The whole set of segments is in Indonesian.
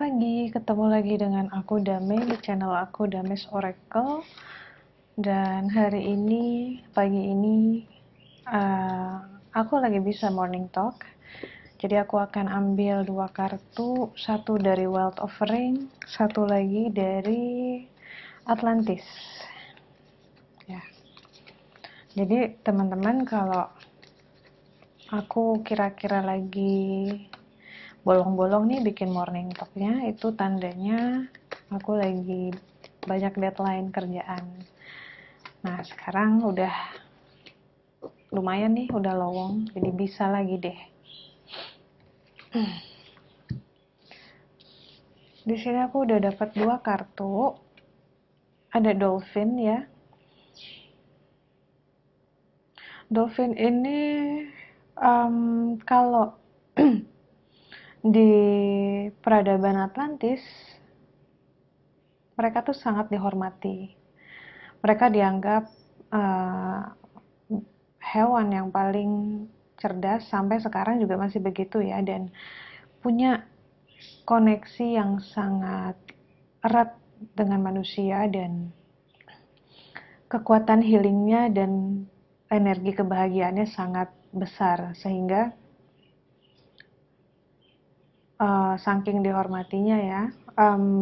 pagi, ketemu lagi dengan aku Dame di channel aku Dame's Oracle. Dan hari ini, pagi ini, aku lagi bisa morning talk. Jadi aku akan ambil 2 kartu, satu dari Wealth of Ring, satu lagi dari Atlantis. Ya. Jadi teman-teman, kalau aku kira-kira lagi bolong-bolong nih bikin morning talknya, itu tandanya aku lagi banyak deadline kerjaan. Nah sekarang udah lumayan nih, udah lowong, jadi bisa lagi deh. Di sini aku udah dapat 2 kartu, ada dolphin ya. Dolphin ini kalau di peradaban Atlantis mereka tuh sangat dihormati. Mereka dianggap hewan yang paling cerdas, sampai sekarang juga masih begitu ya, dan punya koneksi yang sangat erat dengan manusia, dan kekuatan healingnya dan energi kebahagiaannya sangat besar, sehingga saking dihormatinya ya,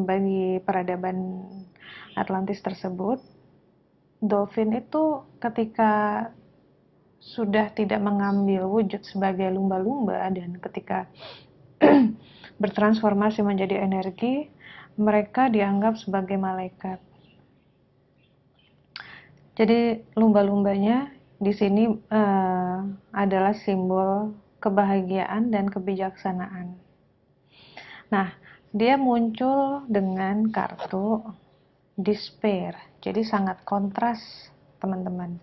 bagi peradaban Atlantis tersebut, dolphin itu ketika sudah tidak mengambil wujud sebagai lumba-lumba dan ketika bertransformasi menjadi energi, mereka dianggap sebagai malaikat. Jadi lumba-lumbanya di sini adalah simbol kebahagiaan dan kebijaksanaan. Nah, dia muncul dengan kartu despair. Jadi sangat kontras, teman-teman.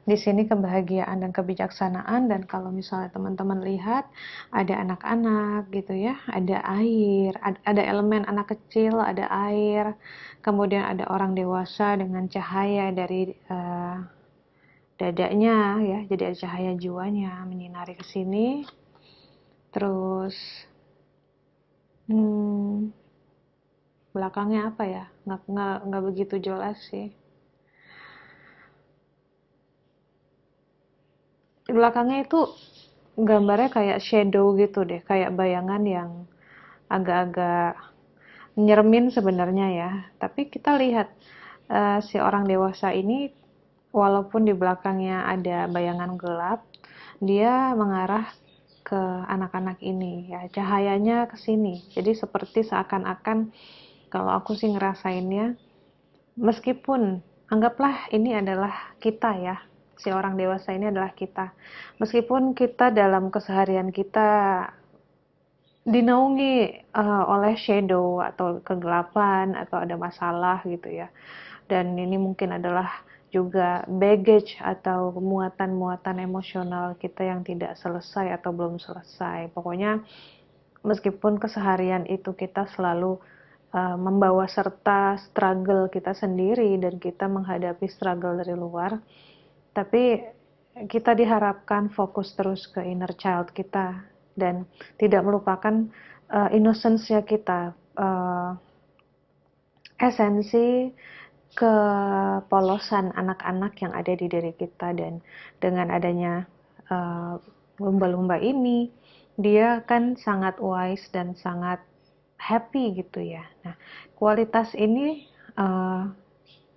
Di sini kebahagiaan dan kebijaksanaan, dan kalau misalnya teman-teman lihat ada anak-anak gitu ya, ada air, ada elemen anak kecil, ada air, kemudian ada orang dewasa dengan cahaya dari dadanya ya, jadi ada cahaya jiwanya menyinari ke sini. Terus belakangnya apa ya, nggak begitu jelas sih. Di belakangnya itu gambarnya kayak shadow gitu deh, kayak bayangan yang agak-agak nyeremin sebenarnya ya. Tapi kita lihat si orang dewasa ini, walaupun di belakangnya ada bayangan gelap, dia mengarah ke anak-anak ini ya, cahayanya ke sini. Jadi seperti seakan-akan, kalau aku sih ngerasainnya, meskipun anggaplah ini adalah kita ya, si orang dewasa ini adalah kita. Meskipun kita dalam keseharian kita dinaungi oleh shadow atau kegelapan atau ada masalah gitu ya, dan ini mungkin adalah juga baggage atau muatan-muatan emosional kita yang tidak selesai atau belum selesai. Pokoknya meskipun keseharian itu kita selalu membawa serta struggle kita sendiri dan kita menghadapi struggle dari luar, tapi kita diharapkan fokus terus ke inner child kita dan tidak melupakan innocence-nya kita, esensi kepolosan anak-anak yang ada di diri kita. Dan dengan adanya lumba-lumba ini, dia kan sangat wise dan sangat happy gitu ya. Nah, kualitas ini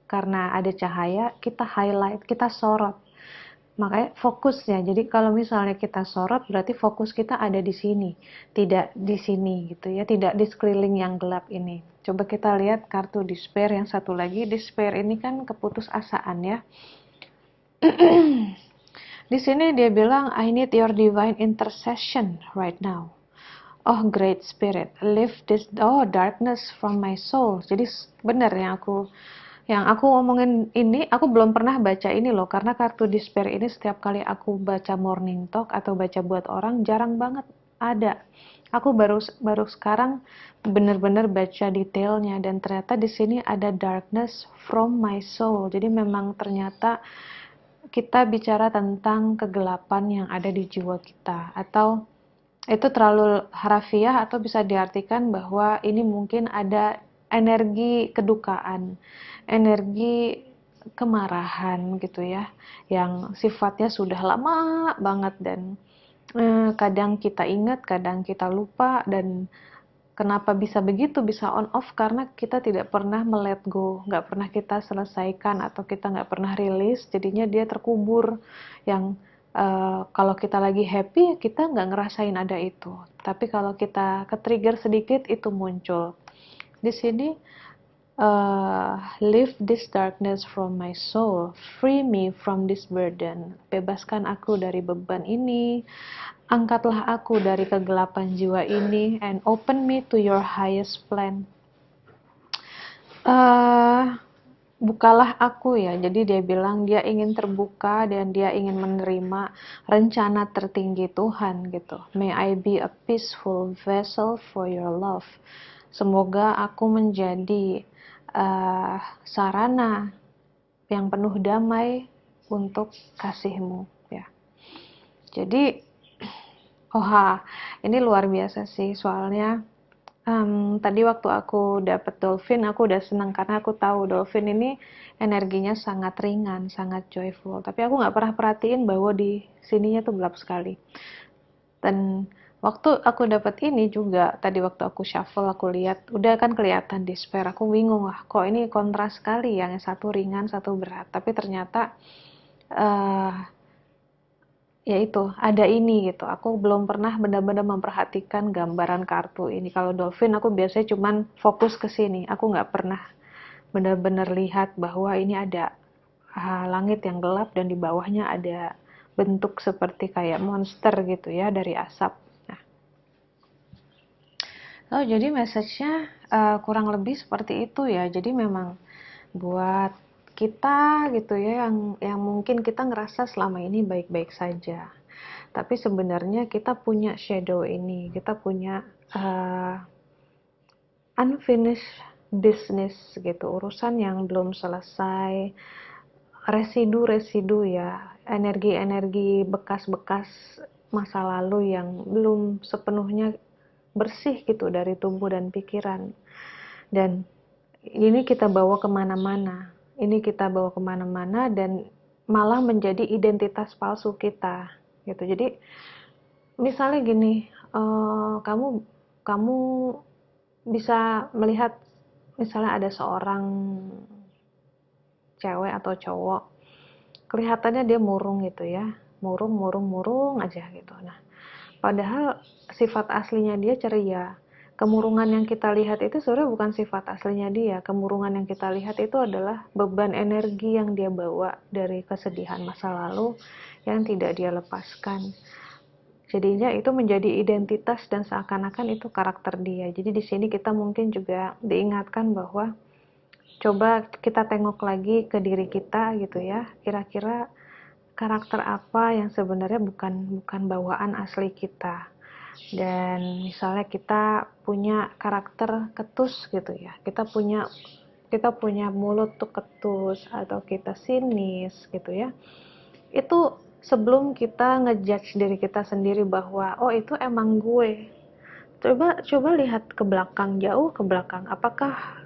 karena ada cahaya, kita highlight, kita sorot. Makanya fokusnya, jadi kalau misalnya kita sorot, berarti fokus kita ada di sini, tidak di sini gitu ya, tidak di sekeliling yang gelap ini. Coba kita lihat kartu despair yang satu lagi. Despair ini kan keputusasaan ya. Di sini dia bilang, I need your divine intercession right now. Oh great spirit, lift this darkness from my soul. Jadi benar yang aku ngomongin ini, aku belum pernah baca ini loh, karena kartu despair ini setiap kali aku baca morning talk atau baca buat orang jarang banget ada. Aku baru sekarang benar-benar baca detailnya, dan ternyata di sini ada darkness from my soul. Jadi memang ternyata kita bicara tentang kegelapan yang ada di jiwa kita, atau itu terlalu harafiah, atau bisa diartikan bahwa ini mungkin ada energi kedukaan, energi kemarahan gitu ya, yang sifatnya sudah lama banget, dan kadang kita ingat, kadang kita lupa. Dan kenapa bisa begitu, bisa on off, karena kita tidak pernah let go, nggak pernah kita selesaikan, atau kita nggak pernah rilis, jadinya dia terkubur. Yang kalau kita lagi happy, kita nggak ngerasain ada itu, tapi kalau kita ke trigger sedikit, itu muncul. Di sini, lift this darkness from my soul, free me from this burden. Bebaskan aku dari beban ini, angkatlah aku dari kegelapan jiwa ini, and open me to your highest plan. Uh, Bukalah aku ya. Jadi dia bilang dia ingin terbuka dan dia ingin menerima rencana tertinggi Tuhan gitu. May I be a peaceful vessel for your love. Semoga aku menjadi sarana yang penuh damai untuk kasihmu ya. Jadi ini luar biasa sih, soalnya tadi waktu aku dapet dolphin, aku udah seneng karena aku tahu dolphin ini energinya sangat ringan, sangat joyful. Tapi aku nggak pernah perhatiin bahwa di sininya tuh gelap sekali. Dan waktu aku dapet ini juga, tadi waktu aku shuffle, aku lihat, udah kan kelihatan despair. Aku bingung lah, kok ini kontras sekali, yang satu ringan, satu berat. Tapi ternyata uh, ya itu ada ini gitu. Aku belum pernah benar-benar memperhatikan gambaran kartu ini. Kalau dolphin aku biasanya cuman fokus ke sini, aku nggak pernah benar-benar lihat bahwa ini ada langit yang gelap dan di bawahnya ada bentuk seperti kayak monster gitu ya, dari asap. Nah, jadi message-nya kurang lebih seperti itu ya. Jadi memang buat kita gitu ya, yang mungkin kita ngerasa selama ini baik-baik saja, tapi sebenarnya kita punya shadow ini, kita punya unfinished business gitu, urusan yang belum selesai, residu-residu ya, energi-energi bekas-bekas masa lalu yang belum sepenuhnya bersih gitu dari tubuh dan pikiran. Dan ini kita bawa kemana-mana, dan malah menjadi identitas palsu kita gitu. Jadi misalnya gini, kamu kamu bisa melihat, misalnya ada seorang cewek atau cowok, kelihatannya dia murung gitu ya, murung murung murung aja gitu. Nah, padahal sifat aslinya dia ceria. Kemurungan yang kita lihat itu sebenarnya bukan sifat aslinya dia. Kemurungan yang kita lihat itu adalah beban energi yang dia bawa dari kesedihan masa lalu yang tidak dia lepaskan. Jadinya itu menjadi identitas dan seakan-akan itu karakter dia. Jadi di sini kita mungkin juga diingatkan bahwa coba kita tengok lagi ke diri kita gitu ya. Kira-kira karakter apa yang sebenarnya bukan bawaan asli kita. Dan misalnya kita punya karakter ketus gitu ya. Kita punya mulut tuh ketus, atau kita sinis gitu ya. Itu sebelum kita ngejudge diri kita sendiri bahwa oh itu emang gue. Coba lihat ke belakang, jauh ke belakang. Apakah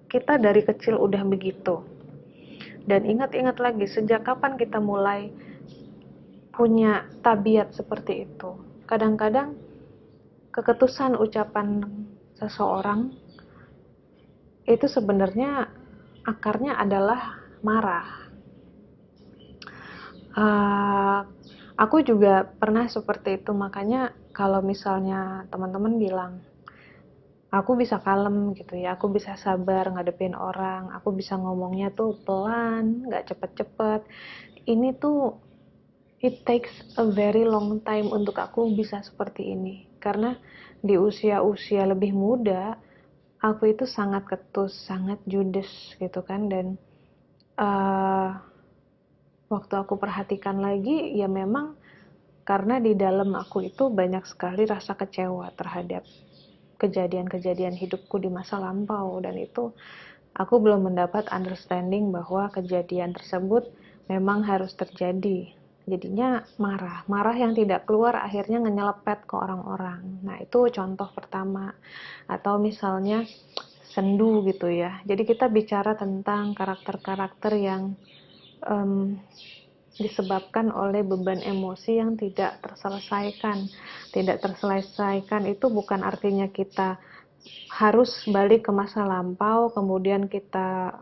kita dari kecil udah begitu? Dan ingat-ingat lagi, sejak kapan kita mulai punya tabiat seperti itu? Kadang-kadang keketusan ucapan seseorang itu sebenarnya akarnya adalah marah. Uh, aku juga pernah seperti itu, makanya kalau misalnya teman-teman bilang, aku bisa kalem gitu ya, aku bisa sabar ngadepin orang, aku bisa ngomongnya tuh pelan, gak cepet-cepet. Ini tuh, it takes a very long time untuk aku bisa seperti ini. Karena di usia-usia lebih muda, aku itu sangat ketus, sangat judes gitu kan. Dan uh, waktu aku perhatikan lagi, ya memang karena di dalam aku itu banyak sekali rasa kecewa terhadap kejadian-kejadian hidupku di masa lampau, dan itu aku belum mendapat understanding bahwa kejadian tersebut memang harus terjadi. jadinya marah yang tidak keluar akhirnya ngenyelpet ke orang-orang. Nah itu contoh pertama. Atau misalnya sendu gitu ya, jadi kita bicara tentang karakter-karakter yang disebabkan oleh beban emosi yang tidak terselesaikan. Tidak terselesaikan itu bukan artinya kita harus balik ke masa lampau kemudian kita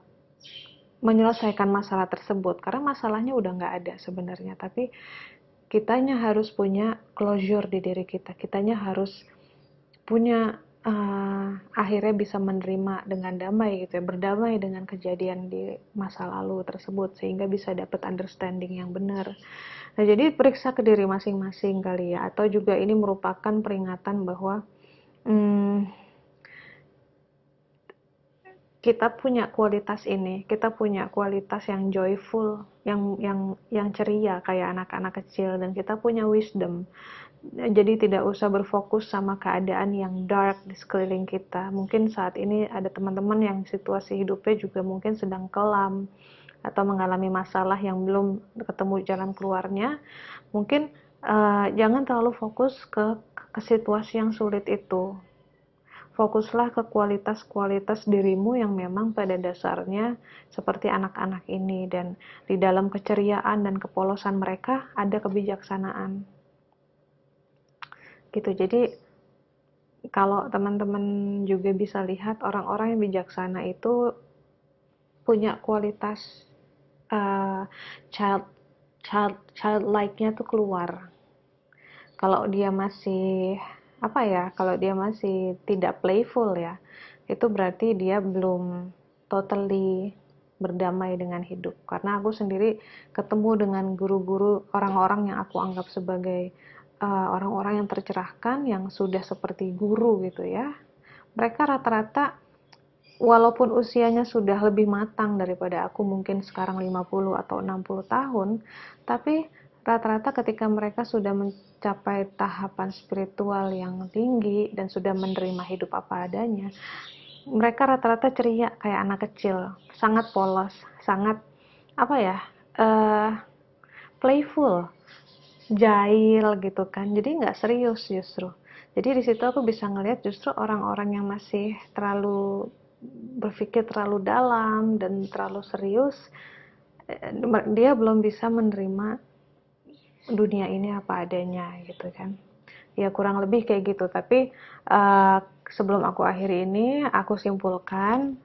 menyelesaikan masalah tersebut, karena masalahnya udah nggak ada sebenarnya, tapi kitanya harus punya closure di diri kita, kitanya harus punya akhirnya bisa menerima dengan damai gitu ya, berdamai dengan kejadian di masa lalu tersebut sehingga bisa dapat understanding yang benar. Nah jadi periksa ke diri masing-masing kali ya, atau juga ini merupakan peringatan bahwa kita punya kualitas ini, kita punya kualitas yang joyful, yang ceria kayak anak-anak kecil, dan kita punya wisdom. Jadi tidak usah berfokus sama keadaan yang dark di sekeliling kita. Mungkin saat ini ada teman-teman yang situasi hidupnya juga mungkin sedang kelam atau mengalami masalah yang belum ketemu jalan keluarnya. Mungkin jangan terlalu fokus ke situasi yang sulit itu. Fokuslah ke kualitas-kualitas dirimu yang memang pada dasarnya seperti anak-anak ini, dan di dalam keceriaan dan kepolosan mereka ada kebijaksanaan. Gitu. Jadi kalau teman-teman juga bisa lihat orang-orang yang bijaksana itu punya kualitas uh, child childlike-nya tuh keluar. Kalau dia masih kalau dia masih tidak playful ya, itu berarti dia belum totally berdamai dengan hidup. Karena aku sendiri ketemu dengan guru-guru, orang-orang yang aku anggap sebagai orang-orang yang tercerahkan, yang sudah seperti guru gitu ya. Mereka rata-rata walaupun usianya sudah lebih matang daripada aku, mungkin sekarang 50 atau 60 tahun, tapi rata-rata ketika mereka sudah mencapai tahapan spiritual yang tinggi dan sudah menerima hidup apa adanya, mereka rata-rata ceria kayak anak kecil, sangat polos, sangat uh, playful, jahil gitu kan, jadi nggak serius justru. Jadi di situ aku bisa ngelihat justru orang-orang yang masih terlalu berpikir terlalu dalam dan terlalu serius, dia belum bisa menerima dunia ini apa adanya gitu kan. Ya kurang lebih kayak gitu. Tapi sebelum aku akhiri ini, aku simpulkan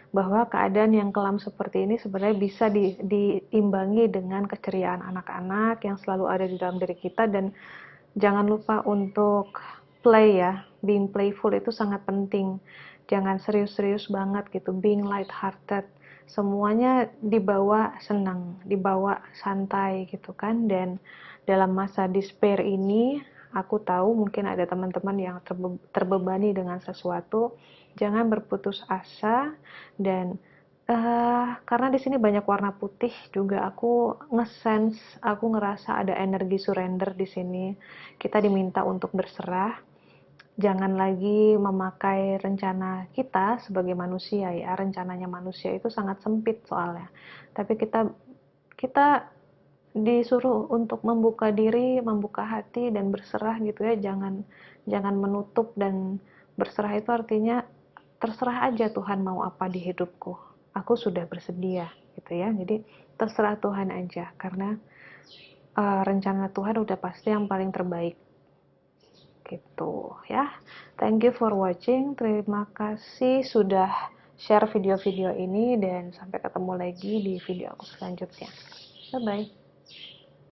bahwa keadaan yang kelam seperti ini sebenarnya bisa diimbangi dengan keceriaan anak-anak yang selalu ada di dalam diri kita. Dan jangan lupa untuk play ya, being playful itu sangat penting. Jangan serius-serius banget gitu, being light hearted, semuanya dibawa senang, dibawa santai gitu kan. Dan dalam masa despair ini, aku tahu mungkin ada teman-teman yang terbebani dengan sesuatu, jangan berputus asa. Dan karena di sini banyak warna putih juga, aku nge-sense, aku ngerasa ada energi surrender di sini. Kita diminta untuk berserah, jangan lagi memakai rencana kita sebagai manusia ya. Rencananya manusia itu sangat sempit soalnya, tapi kita disuruh untuk membuka diri, membuka hati dan berserah gitu ya. Jangan menutup, dan berserah itu artinya terserah aja Tuhan mau apa di hidupku, aku sudah bersedia gitu ya. Jadi terserah Tuhan aja, karena rencana Tuhan udah pasti yang paling terbaik gitu ya. Thank you for watching, terima kasih sudah share video-video ini, dan sampai ketemu lagi di video aku selanjutnya. Bye bye.